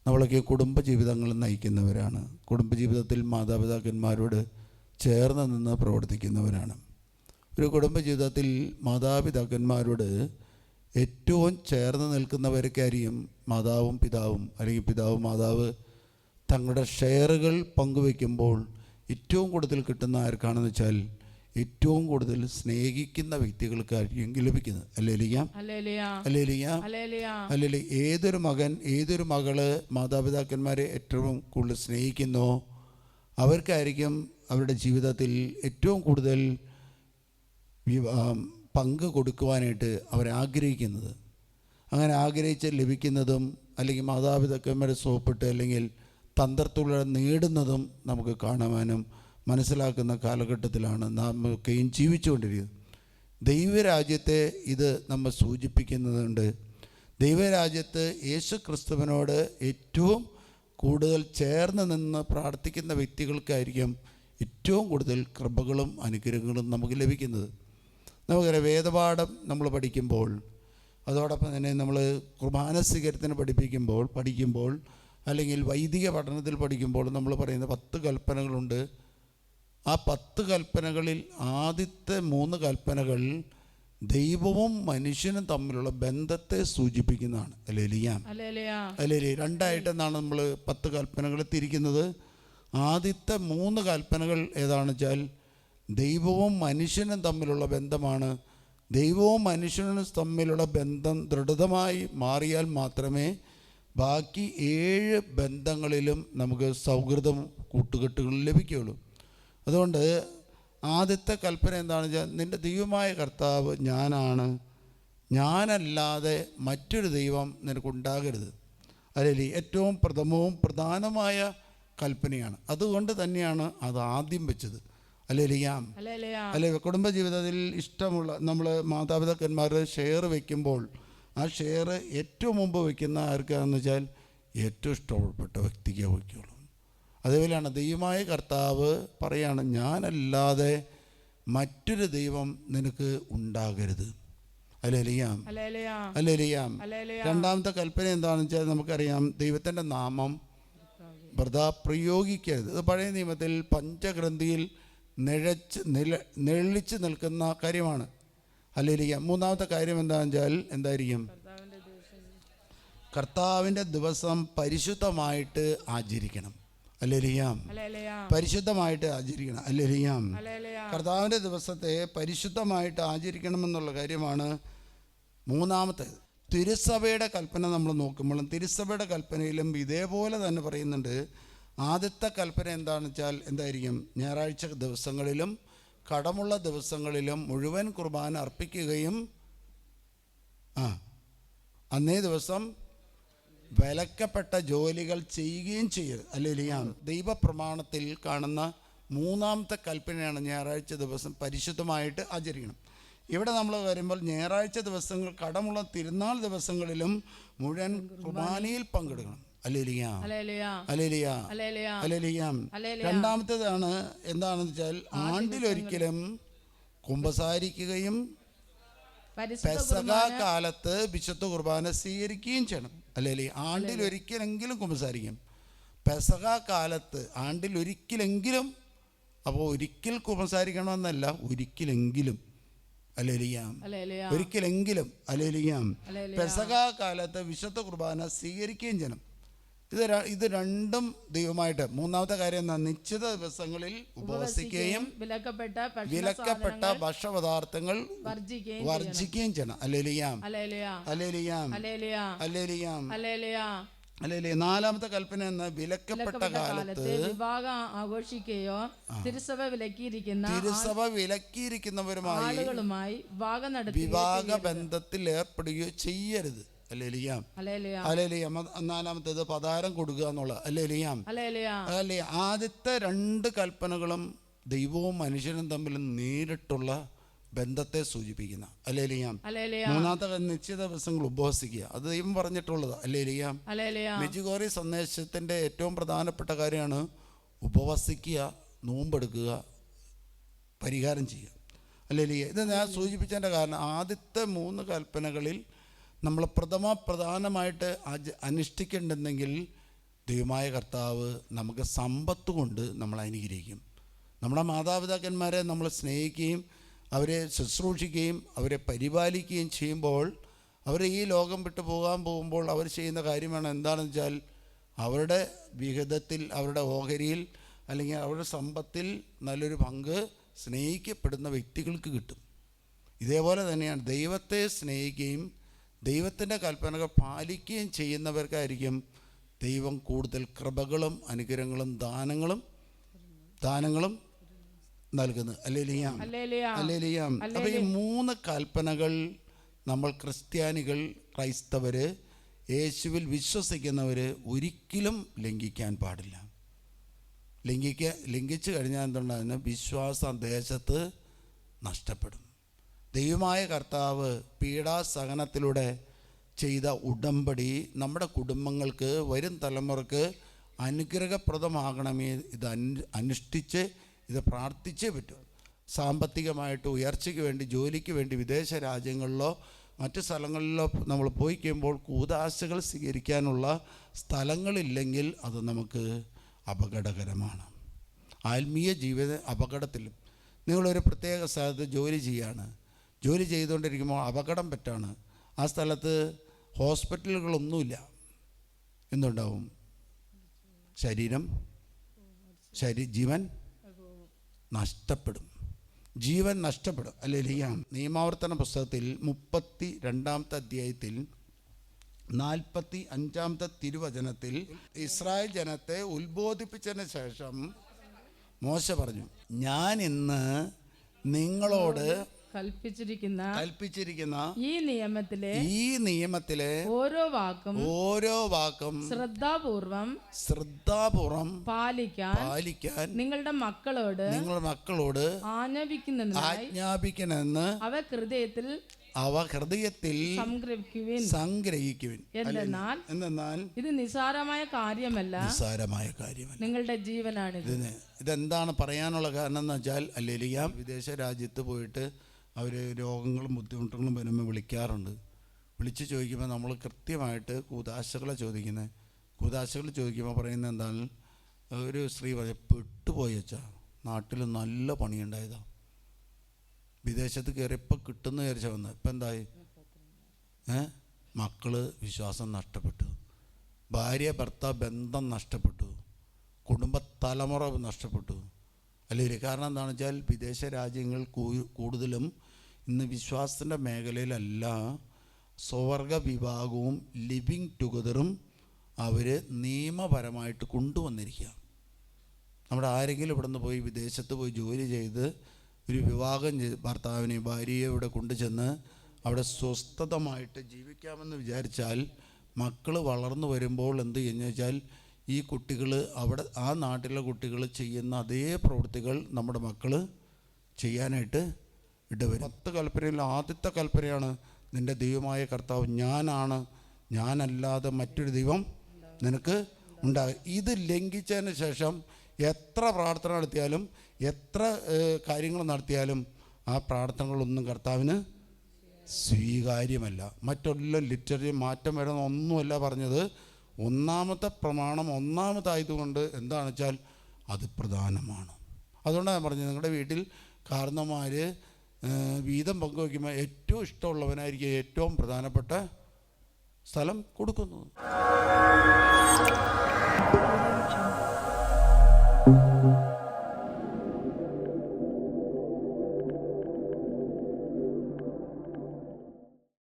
നമ്മളൊക്കെ കുടുംബജീവിതങ്ങൾ നയിക്കുന്നവരാണ്. കുടുംബജീവിതത്തിൽ മാതാപിതാക്കന്മാരോട് ചേർന്ന് നിന്ന് പ്രവർത്തിക്കുന്നവരാണ്. ഒരു കുടുംബജീവിതത്തിൽ മാതാപിതാക്കന്മാരോട് ഏറ്റവും ചേർന്ന് നിൽക്കുന്നവർക്കായിരിക്കും മാതാവും പിതാവും, അല്ലെങ്കിൽ പിതാവും മാതാവ് തങ്ങളുടെ ഷെയറുകൾ പങ്കുവയ്ക്കുമ്പോൾ ഏറ്റവും കൂടുതൽ കിട്ടുന്ന ആർക്കാണെന്ന് വെച്ചാൽ ഏറ്റവും കൂടുതൽ സ്നേഹിക്കുന്ന വ്യക്തികൾക്കായിരിക്കും ലഭിക്കുന്നത്. അല്ലേലേ ഏതൊരു മകൻ, ഏതൊരു മകള് മാതാപിതാക്കന്മാരെ ഏറ്റവും കൂടുതൽ സ്നേഹിക്കുന്നോ അവർക്കായിരിക്കും അവരുടെ ജീവിതത്തിൽ ഏറ്റവും കൂടുതൽ പങ്ക് കൊടുക്കുവാനായിട്ട് അവരാഗ്രഹിക്കുന്നത്. അങ്ങനെ ആഗ്രഹിച്ച് ലഭിക്കുന്നതും അല്ലെങ്കിൽ മാതാപിതാക്കന്മാരെ സോപ്പിട്ട് അല്ലെങ്കിൽ തന്ത്രത്തിലൂടെ നേടുന്നതും നമുക്ക് കാണുവാനും മനസ്സിലാക്കുന്ന കാലഘട്ടത്തിലാണ് നാം ഒക്കെയും ജീവിച്ചുകൊണ്ടിരിക്കുന്നത്. ദൈവരാജ്യത്തെ ഇത് നമ്മെ സൂചിപ്പിക്കുന്നുണ്ട്. ദൈവരാജ്യത്ത് യേശു ക്രിസ്തുവിനോട് ഏറ്റവും കൂടുതൽ ചേർന്ന് നിന്ന് പ്രാർത്ഥിക്കുന്ന വ്യക്തികൾക്കായിരിക്കും ഏറ്റവും കൂടുതൽ കൃപകളും അനുഗ്രഹങ്ങളും നമുക്ക് ലഭിക്കുന്നത്. നമുക്കറിയാം, വേദപാഠം നമ്മൾ പഠിക്കുമ്പോൾ, അതോടൊപ്പം തന്നെ നമ്മൾ കുർബാന സ്വീകരണത്തിന് പഠിക്കുമ്പോൾ അല്ലെങ്കിൽ വൈദിക പഠനത്തിൽ പഠിക്കുമ്പോൾ നമ്മൾ പറയുന്ന 10 കൽപ്പനകളുണ്ട്. ആ 10 കൽപ്പനകളിൽ ആദ്യത്തെ 3 കൽപ്പനകൾ ദൈവവും മനുഷ്യനും തമ്മിലുള്ള ബന്ധത്തെ സൂചിപ്പിക്കുന്നതാണ്. അല്ലേ രണ്ടായിട്ടെന്നാണ് നമ്മൾ 10 കൽപ്പനകളെ തിരിക്കുന്നത്. ആദ്യത്തെ 3 കൽപ്പനകൾ ഏതാണെന്ന് വെച്ചാൽ ദൈവവും മനുഷ്യനും തമ്മിലുള്ള ബന്ധമാണ്. ദൈവവും മനുഷ്യനും തമ്മിലുള്ള ബന്ധം ദൃഢമായി മാറിയാൽ മാത്രമേ ബാക്കി 7 ബന്ധങ്ങളിലും നമുക്ക് സൗഹൃദം കൂട്ടുകെട്ടുകൾ ലഭിക്കുകയുള്ളൂ. അതുകൊണ്ട് ആദ്യത്തെ കൽപ്പന എന്താണെന്ന് വെച്ചാൽ നിൻ്റെ ദൈവമായ കർത്താവ് ഞാനാണ്, ഞാനല്ലാതെ മറ്റൊരു ദൈവം നിനക്കുണ്ടാകരുത്. അല്ലെങ്കിൽ ഏറ്റവും പ്രധാനമായ കൽപ്പനയാണ്. അതുകൊണ്ട് തന്നെയാണ് അത് ആദ്യം വെച്ചത്. അല്ലെ കുടുംബജീവിതത്തിൽ ഇഷ്ടമുള്ള നമ്മൾ മാതാപിതാക്കന്മാർ ഷെയർ വയ്ക്കുമ്പോൾ ആ ഷെയർ ഏറ്റവും മുമ്പ് വയ്ക്കുന്ന ആർക്കാണെന്ന് വെച്ചാൽ ഏറ്റവും ഇഷ്ടപ്പെട്ട വ്യക്തിക്ക് വയ്ക്കുള്ളൂ. അതേപോലെയാണ് ദൈവമായ കർത്താവ് പറയാണ് ഞാനല്ലാതെ മറ്റൊരു ദൈവം നിനക്ക് ഉണ്ടാകരുത്. അല്ലേലിയാം. രണ്ടാമത്തെ കൽപ്പന എന്താണെന്ന് വെച്ചാൽ നമുക്കറിയാം, ദൈവത്തിൻ്റെ നാമം വൃഥാ പ്രയോഗിക്കരുത്. ഇത് പഴയ നിയമത്തിൽ പഞ്ചഗ്രന്ഥിയിൽ നെളിച്ച് നിൽക്കുന്ന കാര്യമാണ്. ഹല്ലേലൂയ. മൂന്നാമത്തെ കാര്യം എന്താണെന്ന് വെച്ചാൽ എന്തായിരിക്കും? കർത്താവിൻ്റെ ദിവസം പരിശുദ്ധമായിട്ട് ആചരിക്കണം. ഹല്ലേലൂയ. പരിശുദ്ധമായിട്ട് ആചരിക്കണം. ഹല്ലേലൂയ. കർത്താവിൻ്റെ ദിവസത്തെ പരിശുദ്ധമായിട്ട് ആചരിക്കണമെന്നുള്ള കാര്യമാണ് മൂന്നാമത്തേത്. തിരുസഭയുടെ കൽപ്പന നമ്മൾ നോക്കുമ്പോഴും തിരുസഭയുടെ കൽപ്പനയിലും ഇതേപോലെ തന്നെ പറയുന്നുണ്ട്. ആദ്യത്തെ കൽപ്പന എന്താണെന്ന് വെച്ചാൽ എന്തായിരിക്കും? ഞായറാഴ്ച ദിവസങ്ങളിലും കടമുള്ള ദിവസങ്ങളിലും മുഴുവൻ കുർബാന അർപ്പിക്കുകയും അന്നേ ദിവസം വിലക്കപ്പെട്ട ജോലികൾ ചെയ്യുകയും ചെയ്യരുത്. അല്ലെങ്കിൽ ദൈവപ്രമാണത്തിൽ കാണുന്ന മൂന്നാമത്തെ കൽപ്പനയാണ് ഞായറാഴ്ച ദിവസം പരിശുദ്ധമായിട്ട് ആചരിക്കണം. ഇവിടെ നമ്മൾ വരുമ്പോൾ ഞായറാഴ്ച ദിവസങ്ങൾ കടമുള്ള തിരുനാൾ ദിവസങ്ങളിലും മുഴുവൻ കുർബാനയിൽ പങ്കെടുക്കണം. രണ്ടാമത്തേതാണ് എന്താണെന്ന് വെച്ചാൽ ആണ്ടിലൊരിക്കലും കുമ്പസാരിക്കുകയും പെസഹ കാലത്ത് വിശുദ്ധ കുർബാന സ്വീകരിക്കുകയും ചെയ്യണം. ആണ്ടിലൊരിക്കലെങ്കിലും കുമ്പസാരിക്കും. പെസഹ കാലത്ത് ആണ്ടിലൊരിക്കലെങ്കിലും. അപ്പോൾ ഒരിക്കൽ കുമ്പസാരിക്കണമെന്നല്ല, ഒരിക്കലെങ്കിലും. ഒരിക്കലെങ്കിലും. പെസഹ കാലത്ത് വിശുദ്ധ കുർബാന സ്വീകരിക്കുകയും ചെയ്യണം. ഇത് രണ്ടും ദൈവമായിട്ട്. മൂന്നാമത്തെ കാര്യം എന്താ? നിശ്ചിത ദിവസങ്ങളിൽ ഉപവസിക്കുകയും വിലക്കപ്പെട്ട ഭക്ഷണപദാർത്ഥങ്ങൾ വർജിക്കുകയും ചെയ്യണം. നാലാമത്തെ കൽപ്പന എന്ന വിലക്കപ്പെട്ട കാലത്ത് ആഘോഷിക്കുകയോ തിരുസഭ വിലക്കിയിരിക്കുന്നവരുമായി വിവാഹ ബന്ധത്തിൽ ഏർപ്പെടുകയോ ചെയ്യരുത്. നാലാമത്തേത് പതാരം കൊടുക്കുക എന്നുള്ളത്. അല്ലേ ആദ്യത്തെ 2 കൽപ്പനകളും ദൈവവും മനുഷ്യനും തമ്മിൽ നേരിട്ടുള്ള ബന്ധത്തെ സൂചിപ്പിക്കുന്ന. മൂന്നാമത്തെ നിശ്ചിത ദിവസങ്ങൾ ഉപവസിക്കുക, അത് ദൈവം പറഞ്ഞിട്ടുള്ളത്. മെജിഗോറി സന്ദേശത്തിന്റെ ഏറ്റവും പ്രധാനപ്പെട്ട കാര്യമാണ് ഉപവസിക്കുക, നോമ്പെടുക്കുക, പരിഹാരം ചെയ്യുക. ഇത് ഞാൻ സൂചിപ്പിച്ചതിൻ്റെ കാരണം ആദ്യത്തെ 3 കൽപ്പനകളിൽ നമ്മൾ പ്രധാനമായിട്ട് അനുഷ്ഠിക്കേണ്ടെങ്കിൽ ദൈവമായ കർത്താവ് നമുക്ക് സമ്പത്ത് കൊണ്ട് നമ്മൾ അനുഗ്രഹിക്കും. നമ്മുടെ മാതാപിതാക്കന്മാരെ നമ്മൾ സ്നേഹിക്കുകയും അവരെ ശുശ്രൂഷിക്കുകയും അവരെ പരിപാലിക്കുകയും ചെയ്യുമ്പോൾ അവർ ഈ ലോകം വിട്ടു പോകുമ്പോൾ അവർ ചെയ്യുന്ന കാര്യമാണ് എന്താണെന്ന് വെച്ചാൽ അവരുടെ വിഹിതത്തിൽ, അവരുടെ ഓഹരിയിൽ അല്ലെങ്കിൽ അവരുടെ സമ്പത്തിൽ നല്ലൊരു പങ്ക് സ്നേഹിക്കപ്പെടുന്ന വ്യക്തികൾക്ക് കിട്ടും. ഇതേപോലെ തന്നെയാണ് ദൈവത്തെ സ്നേഹിക്കുകയും ദൈവത്തിൻ്റെ കൽപ്പനകൾ പാലിക്കുകയും ചെയ്യുന്നവർക്കായിരിക്കും ദൈവം കൂടുതൽ കൃപകളും അനുഗ്രഹങ്ങളും ദാനങ്ങളും നൽകുന്നത്. ഹല്ലേലൂയ. അപ്പോൾ ഈ 3 കൽപ്പനകൾ നമ്മൾ ക്രൈസ്തവർ, യേശുവിൽ വിശ്വസിക്കുന്നവർ ഒരിക്കലും ലംഘിക്കാൻ പാടില്ല. ലംഘിച്ചു കഴിഞ്ഞാൽ എന്തുണ്ടാകുന്നു? വിശ്വാസം ദേശത്ത് നഷ്ടപ്പെടും. ദൈവമായ കർത്താവ് പീഡാസഹനത്തിലൂടെ ചെയ്ത ഉടമ്പടി നമ്മുടെ കുടുംബങ്ങൾക്ക്, വരും തലമുറക്ക് അനുഗ്രഹപ്രദമാകണമേ. ഇത് അനുഷ്ഠിച്ച് ഇത് പ്രാർത്ഥിച്ചേ പറ്റും. സാമ്പത്തികമായിട്ട് ഉയർച്ചയ്ക്ക് വേണ്ടി, ജോലിക്ക് വേണ്ടി വിദേശ രാജ്യങ്ങളിലോ മറ്റു സ്ഥലങ്ങളിലോ നമ്മൾ പോയി കഴിയുമ്പോൾ കൂദാശകൾ സ്വീകരിക്കാനുള്ള സ്ഥലങ്ങളില്ലെങ്കിൽ അത് നമുക്ക് അപകടകരമാണ്. ആത്മീയ ജീവിത അപകടത്തിലും നിങ്ങളൊരു പ്രത്യേക സ്ഥലത്ത് ജോലി ചെയ്യാണ്, ജോലി ചെയ്തുകൊണ്ടിരിക്കുമ്പോൾ അപകടം പറ്റാണ്, ആ സ്ഥലത്ത് ഹോസ്പിറ്റലുകളൊന്നുമില്ല, എന്തുണ്ടാവും? ജീവൻ നഷ്ടപ്പെടും. അല്ലെങ്കിൽ നിയമാവർത്തന പുസ്തകത്തിൽ 32-ാമത്തെ അധ്യായത്തിൽ 45-ാമത്തെ തിരുവചനത്തിൽ ഇസ്രായേൽ ജനത്തെ ഉത്ബോധിപ്പിച്ചതിന് ശേഷം മോശ പറഞ്ഞു, ഞാൻ ഇന്ന് നിങ്ങളോട് കൽപ്പിച്ചിരിക്കുന്ന ഈ നിയമത്തിലെ ഓരോ വാക്കും ശ്രദ്ധാപൂർവം പാലിക്കാൻ നിങ്ങളുടെ മക്കളോട് ആജ്ഞാപിക്കണമെന്ന് അവ ഹൃദയത്തിൽ സംഗ്രഹിക്കുവിൻ. എന്തെന്നാൽ ഇത് നിസ്സാരമായ കാര്യമല്ല, നിങ്ങളുടെ ജീവനാണ്. ഇതെന്താണ് പറയാനുള്ള കാരണം എന്ന് വെച്ചാൽ, ഹല്ലേലൂയ, വിദേശ രാജ്യത്ത് പോയിട്ട് അവർ രോഗങ്ങളും ബുദ്ധിമുട്ടുകളും വരുമ്പോൾ വിളിക്കാറുണ്ട്. വിളിച്ച് ചോദിക്കുമ്പോൾ നമ്മൾ കൃത്യമായിട്ട് കൂദാശകളെ ചോദിക്കുന്നത്. കൂദാശകൾ ചോദിക്കുമ്പോൾ പറയുന്നത് എന്താണ്? ഒരു സ്ത്രീ പറയും, പെട്ടുപോയി വെച്ചാൽ നാട്ടിൽ നല്ല പണിയുണ്ടായതാണ്, വിദേശത്ത് കയറിയപ്പോൾ കിട്ടുന്ന വിചാരിച്ച വന്നത്, ഇപ്പം എന്തായി? മക്കള് വിശ്വാസം നഷ്ടപ്പെട്ടു, ഭാര്യ ഭർത്താവ് ബന്ധം നഷ്ടപ്പെട്ടു, കുടുംബ തലമുറ നഷ്ടപ്പെട്ടു. അല്ലെങ്കിൽ കാരണം എന്താണെന്ന് വെച്ചാൽ വിദേശ രാജ്യങ്ങൾ കൂടുതലും ഇന്ന് വിശ്വാസത്തിൻ്റെ മേഖലയിലല്ല, സ്വർഗ വിഭാഗവും ലിവിങ് ടുഗദറും അവർ നിയമപരമായിട്ട് കൊണ്ടുവന്നിരിക്കുക. നമ്മുടെ ആരെങ്കിലും ഇവിടെ നിന്ന് പോയി വിദേശത്ത് പോയി ജോലി ചെയ്ത് ഒരു വിവാഹം ചെയ്ത് ഭർത്താവിനെ ഭാര്യയെ ഇവിടെ കൊണ്ടുചെന്ന് അവിടെ സ്വസ്ഥതമായിട്ട് ജീവിക്കാമെന്ന് വിചാരിച്ചാൽ മക്കൾ വളർന്നു വരുമ്പോൾ എന്ത് ചെയ്യുന്നു വെച്ചാൽ ഈ കുട്ടികൾ അവിടെ ആ നാട്ടിലെ കുട്ടികൾ ചെയ്യുന്ന അതേ പ്രവൃത്തികൾ നമ്മുടെ മക്കൾ ചെയ്യാനായിട്ട് ഇടവരും. 10 കൽപ്പനയിൽ ആദ്യത്തെ കൽപ്പനയാണ്, നിൻ്റെ ദൈവമായ കർത്താവ് ഞാനാണ്, ഞാനല്ലാതെ മറ്റൊരു ദൈവം നിനക്ക് ഉണ്ടാകും. ഇത് ലംഘിച്ചതിന് ശേഷം എത്ര പ്രാർത്ഥന നടത്തിയാലും എത്ര കാര്യങ്ങൾ നടത്തിയാലും ആ പ്രാർത്ഥനകളൊന്നും കർത്താവിന് സ്വീകാര്യമല്ല. മറ്റെല്ലാം ലിറ്റററി മാറ്റം വരുന്ന ഒന്നുമല്ല പറഞ്ഞത്. ഒന്നാമത്തെ പ്രമാണം ഒന്നാമതായതുകൊണ്ട് എന്താണെന്ന് വെച്ചാൽ അത് പ്രധാനമാണ്. അതുകൊണ്ടാണ് ഞാൻ പറഞ്ഞത്, നിങ്ങളുടെ വീട്ടിൽ കാരണവന്മാർ വീതം പങ്കുവയ്ക്കുമ്പോൾ ഏറ്റവും ഇഷ്ടമുള്ളവനായിരിക്കും ഏറ്റവും പ്രധാനപ്പെട്ട സ്ഥലം കൊടുക്കുന്നത്.